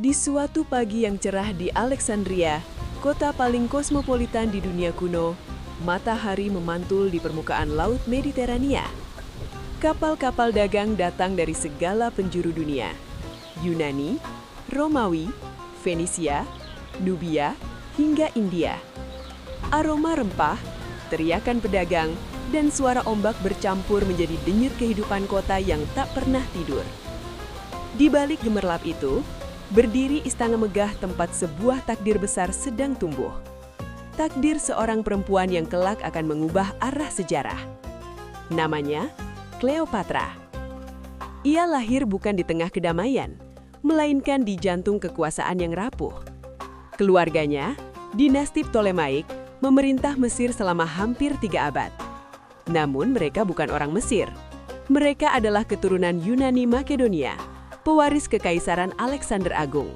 Di suatu pagi yang cerah di Alexandria, kota paling kosmopolitan di dunia kuno, matahari memantul di permukaan Laut Mediterania. Kapal-kapal dagang datang dari segala penjuru dunia. Yunani, Romawi, Fenisia, Nubia, hingga India. Aroma rempah, teriakan pedagang, dan suara ombak bercampur menjadi denyut kehidupan kota yang tak pernah tidur. Di balik gemerlap itu, berdiri istana megah tempat sebuah takdir besar sedang tumbuh. Takdir seorang perempuan yang kelak akan mengubah arah sejarah. Namanya Cleopatra. Ia lahir bukan di tengah kedamaian, melainkan di jantung kekuasaan yang rapuh. Keluarganya, dinasti Ptolemaik, memerintah Mesir selama hampir 3 abad. Namun mereka bukan orang Mesir. Mereka adalah keturunan Yunani Makedonia, pewaris kekaisaran Alexander Agung.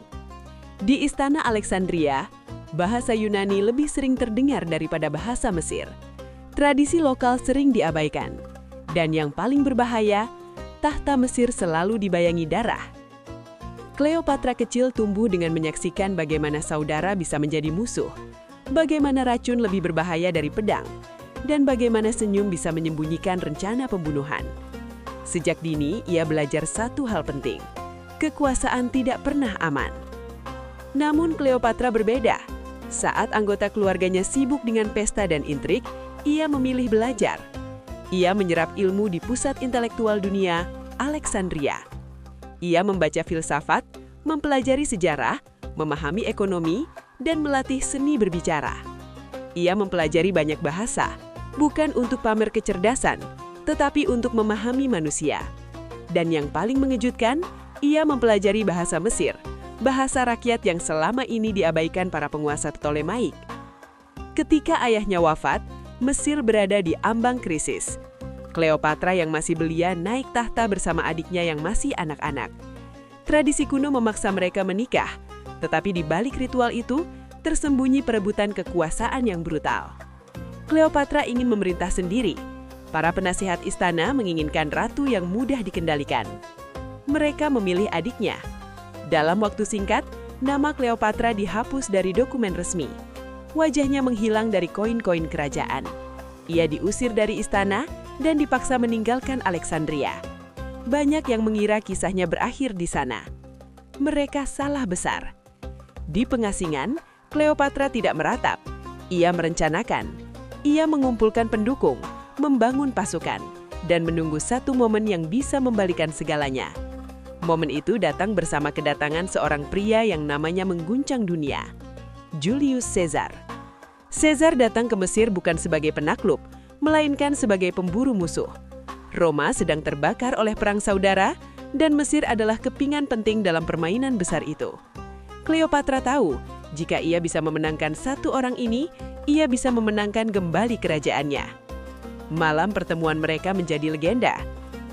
Di Istana Alexandria, bahasa Yunani lebih sering terdengar daripada bahasa Mesir. Tradisi lokal sering diabaikan. Dan yang paling berbahaya, tahta Mesir selalu dibayangi darah. Cleopatra kecil tumbuh dengan menyaksikan bagaimana saudara bisa menjadi musuh, bagaimana racun lebih berbahaya dari pedang, dan bagaimana senyum bisa menyembunyikan rencana pembunuhan. Sejak dini, ia belajar satu hal penting. Kekuasaan tidak pernah aman. Namun Cleopatra berbeda. Saat anggota keluarganya sibuk dengan pesta dan intrik, ia memilih belajar. Ia menyerap ilmu di pusat intelektual dunia, Alexandria. Ia membaca filsafat, mempelajari sejarah, memahami ekonomi, dan melatih seni berbicara. Ia mempelajari banyak bahasa, bukan untuk pamer kecerdasan, tetapi untuk memahami manusia. Dan yang paling mengejutkan, ia mempelajari bahasa Mesir, bahasa rakyat yang selama ini diabaikan para penguasa Ptolemaik. Ketika ayahnya wafat, Mesir berada di ambang krisis. Cleopatra yang masih belia naik tahta bersama adiknya yang masih anak-anak. Tradisi kuno memaksa mereka menikah, tetapi di balik ritual itu tersembunyi perebutan kekuasaan yang brutal. Cleopatra ingin memerintah sendiri. Para penasihat istana menginginkan ratu yang mudah dikendalikan. Mereka memilih adiknya. Dalam waktu singkat, nama Cleopatra dihapus dari dokumen resmi. Wajahnya menghilang dari koin-koin kerajaan. Ia diusir dari istana dan dipaksa meninggalkan Alexandria. Banyak yang mengira kisahnya berakhir di sana. Mereka salah besar. Di pengasingan, Cleopatra tidak meratap. Ia merencanakan. Ia mengumpulkan pendukung, membangun pasukan, dan menunggu satu momen yang bisa membalikan segalanya. Momen itu datang bersama kedatangan seorang pria yang namanya mengguncang dunia, Julius Caesar. Caesar datang ke Mesir bukan sebagai penakluk, melainkan sebagai pemburu musuh. Roma sedang terbakar oleh perang saudara, dan Mesir adalah kepingan penting dalam permainan besar itu. Cleopatra tahu, jika ia bisa memenangkan satu orang ini, ia bisa memenangkan kembali kerajaannya. Malam pertemuan mereka menjadi legenda.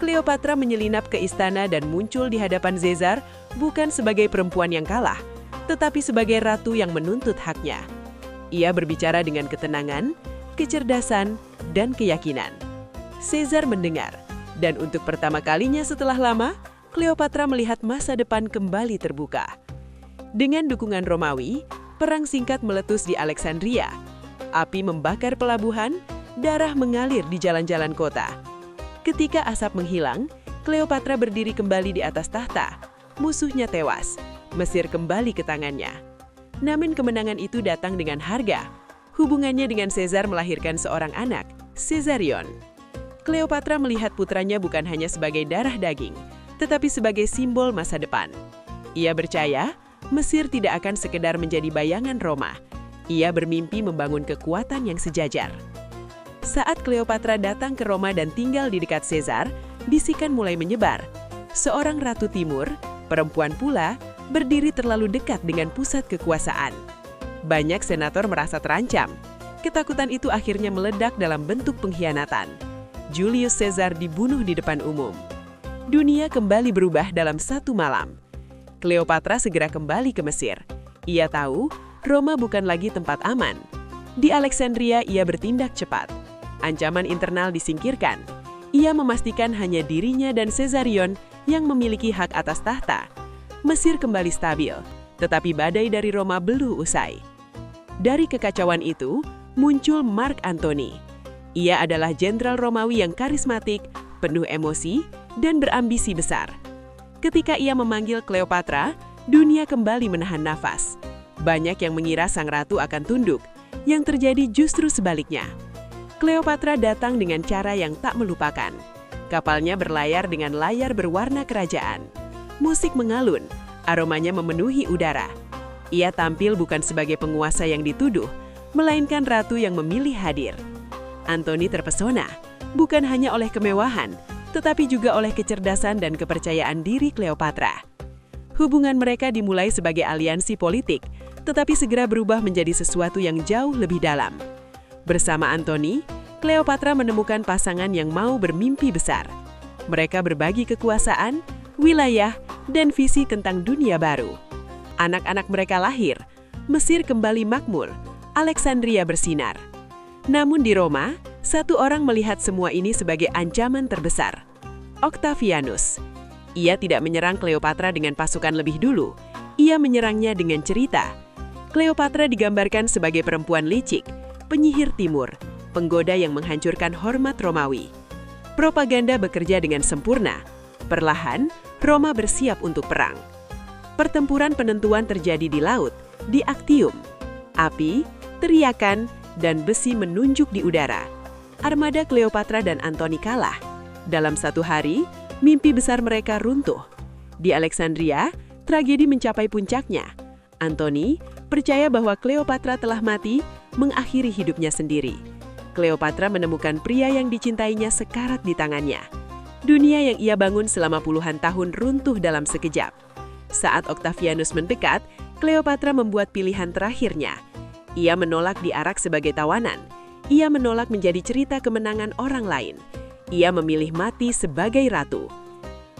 Cleopatra menyelinap ke istana dan muncul di hadapan Caesar bukan sebagai perempuan yang kalah, tetapi sebagai ratu yang menuntut haknya. Ia berbicara dengan ketenangan, kecerdasan, dan keyakinan. Caesar mendengar, dan untuk pertama kalinya setelah lama, Cleopatra melihat masa depan kembali terbuka. Dengan dukungan Romawi, perang singkat meletus di Alexandria. Api membakar pelabuhan, darah mengalir di jalan-jalan kota. Ketika asap menghilang, Cleopatra berdiri kembali di atas tahta. Musuhnya tewas, Mesir kembali ke tangannya. Namun kemenangan itu datang dengan harga. Hubungannya dengan Caesar melahirkan seorang anak, Caesarion. Cleopatra melihat putranya bukan hanya sebagai darah daging, tetapi sebagai simbol masa depan. Ia percaya Mesir tidak akan sekedar menjadi bayangan Roma. Ia bermimpi membangun kekuatan yang sejajar. Saat Cleopatra datang ke Roma dan tinggal di dekat Caesar, bisikan mulai menyebar. Seorang ratu timur, perempuan pula, berdiri terlalu dekat dengan pusat kekuasaan. Banyak senator merasa terancam. Ketakutan itu akhirnya meledak dalam bentuk pengkhianatan. Julius Caesar dibunuh di depan umum. Dunia kembali berubah dalam satu malam. Cleopatra segera kembali ke Mesir. Ia tahu Roma bukan lagi tempat aman. Di Alexandria ia bertindak cepat. Ancaman internal disingkirkan. Ia memastikan hanya dirinya dan Caesarion yang memiliki hak atas tahta. Mesir kembali stabil. Tetapi badai dari Roma belum usai. Dari kekacauan itu, muncul Mark Antony. Ia adalah jenderal Romawi yang karismatik, penuh emosi, dan berambisi besar. Ketika ia memanggil Cleopatra, dunia kembali menahan nafas. Banyak yang mengira sang ratu akan tunduk, yang terjadi justru sebaliknya. Cleopatra datang dengan cara yang tak melupakan. Kapalnya berlayar dengan layar berwarna kerajaan. Musik mengalun, aromanya memenuhi udara. Ia tampil bukan sebagai penguasa yang dituduh, melainkan ratu yang memilih hadir. Antony terpesona, bukan hanya oleh kemewahan, tetapi juga oleh kecerdasan dan kepercayaan diri Cleopatra. Hubungan mereka dimulai sebagai aliansi politik, tetapi segera berubah menjadi sesuatu yang jauh lebih dalam. Bersama Antony, Cleopatra menemukan pasangan yang mau bermimpi besar. Mereka berbagi kekuasaan, wilayah, dan visi tentang dunia baru. Anak-anak mereka lahir, Mesir kembali makmur, Alexandria bersinar. Namun di Roma, satu orang melihat semua ini sebagai ancaman terbesar. Octavianus. Ia tidak menyerang Cleopatra dengan pasukan lebih dulu. Ia menyerangnya dengan cerita. Cleopatra digambarkan sebagai perempuan licik, penyihir timur, penggoda yang menghancurkan hormat Romawi. Propaganda bekerja dengan sempurna. Perlahan, Roma bersiap untuk perang. Pertempuran penentuan terjadi di laut, di Actium. Api, teriakan, dan besi menunjuk di udara. Armada Cleopatra dan Antony kalah. Dalam satu hari, mimpi besar mereka runtuh. Di Alexandria, tragedi mencapai puncaknya. Antony percaya bahwa Cleopatra telah mati, mengakhiri hidupnya sendiri. Cleopatra menemukan pria yang dicintainya sekarat di tangannya. Dunia yang ia bangun selama puluhan tahun runtuh dalam sekejap. Saat Octavianus mendekat, Cleopatra membuat pilihan terakhirnya. Ia menolak diarak sebagai tawanan. Ia menolak menjadi cerita kemenangan orang lain. Ia memilih mati sebagai ratu.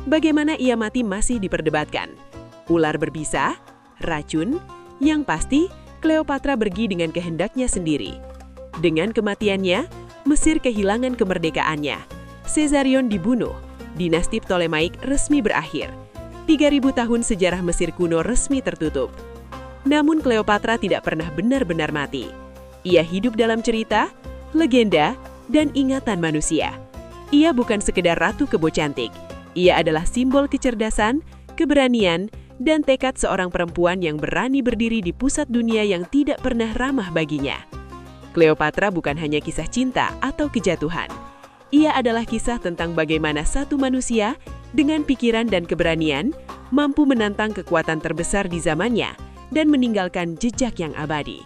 Bagaimana ia mati masih diperdebatkan. Ular berbisa, racun, yang pasti Cleopatra pergi dengan kehendaknya sendiri. Dengan kematiannya, Mesir kehilangan kemerdekaannya. Caesarion dibunuh, dinasti Ptolemaik resmi berakhir. 3.000 tahun sejarah Mesir kuno resmi tertutup. Namun Cleopatra tidak pernah benar-benar mati. Ia hidup dalam cerita, legenda, dan ingatan manusia. Ia bukan sekedar ratu kebo cantik. Ia adalah simbol kecerdasan, keberanian, dan tekad seorang perempuan yang berani berdiri di pusat dunia yang tidak pernah ramah baginya. Cleopatra bukan hanya kisah cinta atau kejatuhan. Ia adalah kisah tentang bagaimana satu manusia dengan pikiran dan keberanian mampu menantang kekuatan terbesar di zamannya dan meninggalkan jejak yang abadi.